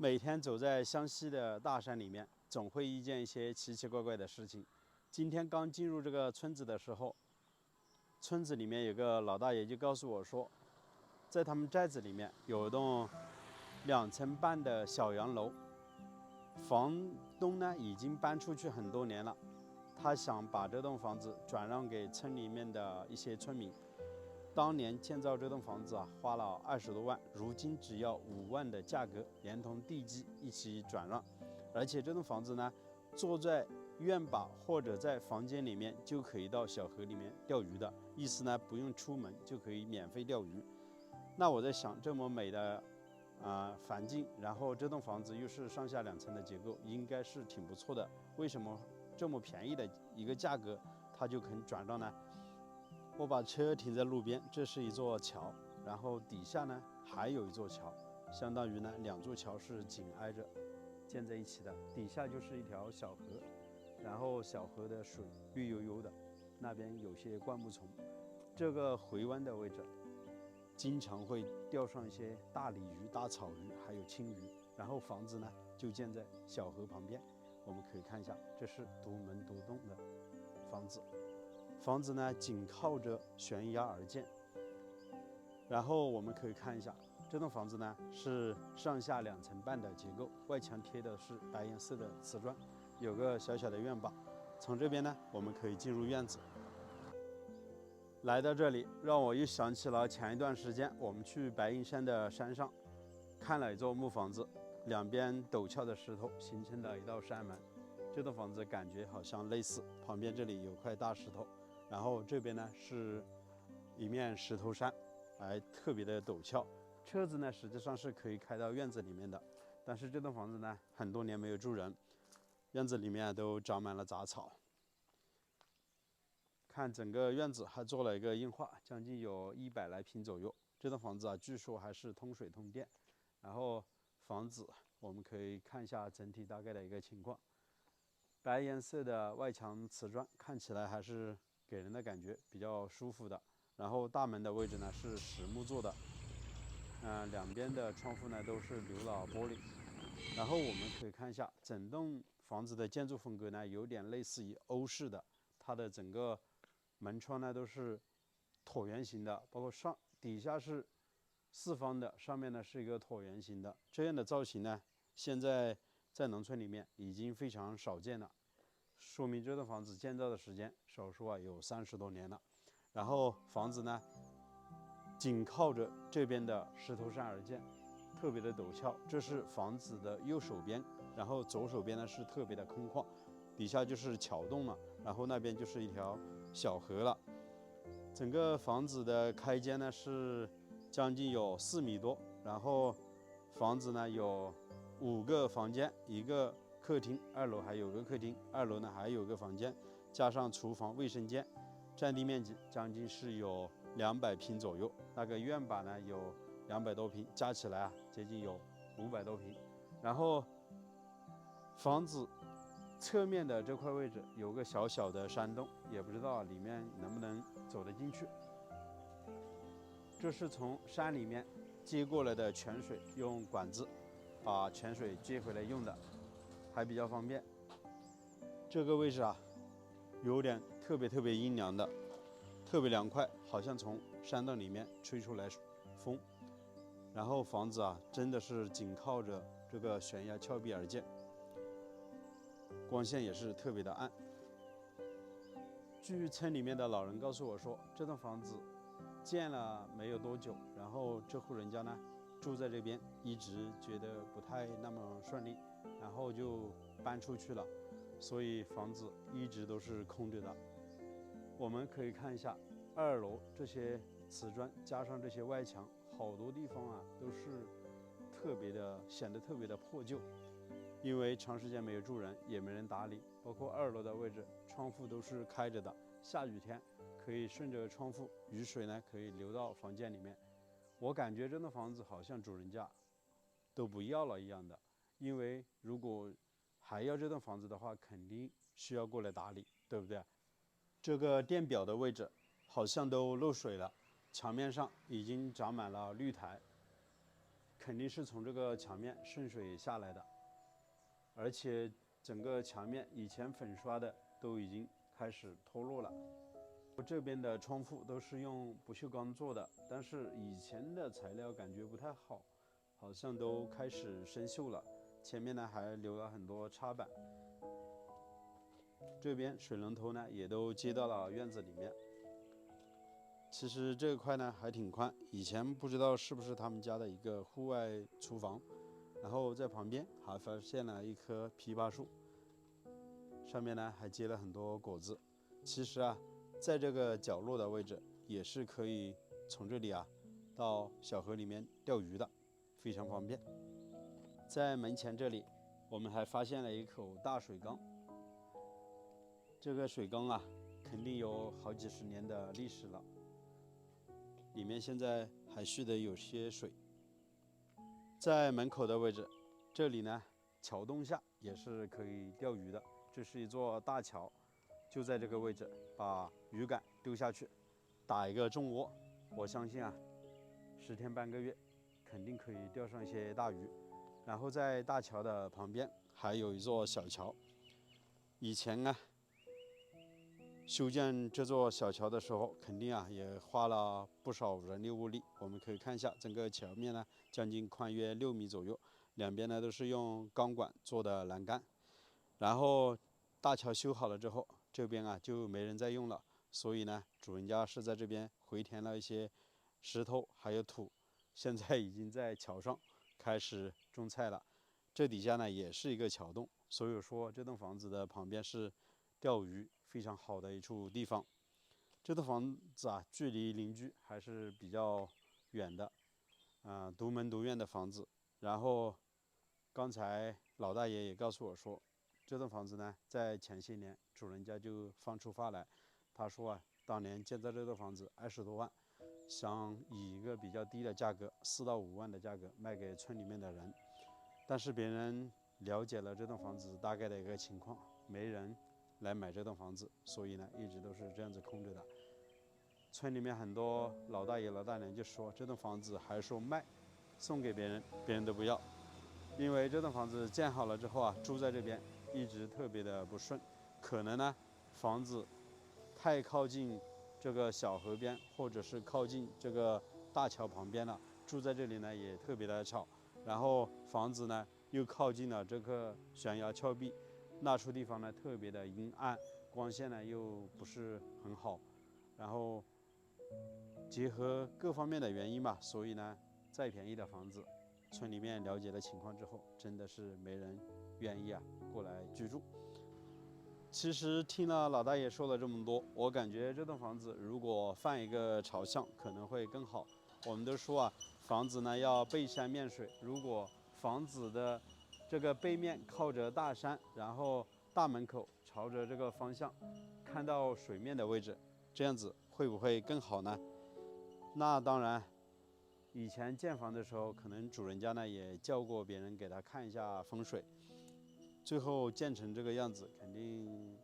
每天走在湘西的大山里面，总会遇见一些奇奇怪怪的事情。今天刚进入这个村子的时候，村子里面有个老大爷就告诉我说，在他们寨子里面有一栋2层半的小洋楼，房东呢已经搬出去很多年了，他想把这栋房子转让给村里面的一些村民。当年建造这栋房子花了20多万，如今只要5万的价格，连同地基一起转让。而且这栋房子呢，坐在院坝或者在房间里面就可以到小河里面钓鱼的，意思呢不用出门就可以免费钓鱼。那我在想，这么美的环境，然后这栋房子又是上下2层的结构，应该是挺不错的。为什么这么便宜的一个价格，他就肯转让呢？我把车停在路边，这是一座桥，然后底下呢还有一座桥，相当于呢2座桥是紧挨着建在一起的，底下就是一条小河，然后小河的水绿油油的，那边有些灌木丛。这个回湾的位置经常会钓上一些大鲤鱼、大草鱼，还有青鱼。然后房子呢就建在小河旁边，我们可以看一下，这是独门独栋的房子。房子呢紧靠着悬崖而建，然后我们可以看一下，这栋房子呢是上下2层半的结构，外墙贴的是白颜色的瓷砖，有个小小的院坝。从这边呢，我们可以进入院子。来到这里，让我又想起了前一段时间我们去白云山的山上，看了一座木房子，两边陡峭的石头形成的一道山门。这栋房子感觉好像类似，旁边这里有块大石头。然后这边呢是一面石头山，还特别的陡峭。车子呢实际上是可以开到院子里面的，但是这栋房子呢很多年没有住人，院子里面都长满了杂草。看整个院子还做了一个硬化，将近有100来平左右。这栋房子据说还是通水通电。然后房子我们可以看一下整体大概的一个情况。白颜色的外墙瓷砖看起来还是给人的感觉比较舒服的。然后大门的位置呢是实木做的，两边的窗户呢都是鎏老玻璃。然后我们可以看一下整栋房子的建筑风格呢，有点类似于欧式的，它的整个门窗呢都是椭圆形的，包括底下是4方的，上面呢是一个椭圆形的。这样的造型呢，现在在农村里面已经非常少见了，说明这栋房子建造的时间少说有30多年了。然后房子呢紧靠着这边的石头山而建，特别的陡峭。这是房子的右手边，然后左手边呢是特别的空旷，底下就是桥洞了，然后那边就是一条小河了。整个房子的开间呢是将近有4米多，然后房子呢有5个房间，1个客厅，2楼还有个客厅，2楼呢还有个房间，加上厨房、卫生间，占地面积将近是有200平左右。那个院坝呢有200多平，加起来接近有500多平。然后房子侧面的这块位置有个小小的山洞，也不知道里面能不能走得进去。这是从山里面接过来的泉水，用管子把泉水接回来用的，还比较方便。这个位置有点特别阴凉的，特别凉快，好像从山洞里面吹出来风。然后房子真的是紧靠着这个悬崖峭壁而建，光线也是特别的暗。据村里面的老人告诉我说，这栋房子建了没有多久，然后这户人家呢住在这边，一直觉得不太那么顺利，然后就搬出去了，所以房子一直都是空着的。我们可以看一下2楼这些瓷砖加上这些外墙，好多地方都是显得特别的破旧，因为长时间没有住人，也没人打理。包括2楼的位置，窗户都是开着的，下雨天可以顺着窗户，雨水呢可以流到房间里面。我感觉这栋房子好像主人家都不要了一样的，因为如果还要这栋房子的话，肯定需要过来打理，对不对？这个电表的位置好像都漏水了，墙面上已经长满了绿苔。肯定是从这个墙面渗水下来的，而且整个墙面以前粉刷的都已经开始脱落了。这边的窗户都是用不锈钢做的，但是以前的材料感觉不太好，好像都开始生锈了。前面呢还留了很多插板。这边水龙头呢也都接到了院子里面。其实这块呢还挺宽，以前不知道是不是他们家的一个户外厨房。然后在旁边还发现了一棵枇杷树，上面呢还结了很多果子。其实啊，在这个角落的位置也是可以从这里啊到小河里面钓鱼的，非常方便。在门前这里，我们还发现了一口大水缸。这个水缸啊，肯定有好几十年的历史了，里面现在还蓄的有些水。在门口的位置，这里呢，桥洞下也是可以钓鱼的。这是一座大桥，就在这个位置，把鱼竿丢下去，打一个重窝。我相信啊，10天半个月，肯定可以钓上一些大鱼。然后在大桥的旁边还有一座小桥。以前呢，修建这座小桥的时候，肯定啊也花了不少人力物力。我们可以看一下整个桥面呢，将近宽约6米左右，两边呢都是用钢管做的栏杆。然后大桥修好了之后，这边啊就没人再用了，所以呢，主人家是在这边回填了一些石头还有土，现在已经在桥上开始种菜了。这底下呢也是一个桥洞，所以说这栋房子的旁边是钓鱼非常好的一处地方。这栋房子啊，距离邻居还是比较远的，独门独院的房子。然后刚才老大爷也告诉我说，这栋房子呢，在前些年主人家就放出发来，他说啊，当年建造这栋房子20多万，想以一个比较低的价格，4到5万的价格卖给村里面的人。但是别人了解了这栋房子大概的一个情况，没人来买这栋房子，所以呢一直都是这样子空着的。村里面很多老大爷老大娘就说，这栋房子还说卖，送给别人，别人都不要。因为这栋房子建好了之后啊，住在这边一直特别的不顺，可能呢房子太靠近这个小河边，或者是靠近这个大桥旁边了，住在这里呢也特别的吵。然后房子呢又靠近了这个悬崖峭壁，那处地方呢特别的阴暗，光线呢又不是很好。然后结合各方面的原因吧，所以呢再便宜的房子，村里面了解了情况之后，真的是没人愿意啊过来居住。其实听了老大爷说了这么多，我感觉这栋房子如果放一个朝向可能会更好。我们都说啊，房子呢要背山面水，如果房子的这个背面靠着大山，然后大门口朝着这个方向，看到水面的位置，这样子会不会更好呢？那当然，以前建房的时候，可能主人家呢也叫过别人给他看一下风水，最后建成这个样子，肯定，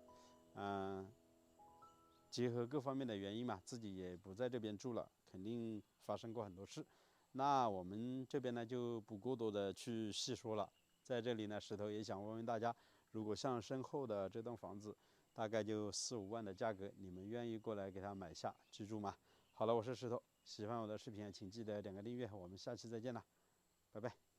结合各方面的原因嘛，自己也不在这边住了，肯定发生过很多事。那我们这边呢就不过多的去细说了。在这里呢，石头也想问问大家，如果像身后的这栋房子，大概就4、5万的价格，你们愿意过来给它买下居住吗？好了，我是石头，喜欢我的视频请记得点个订阅，我们下期再见了，拜拜。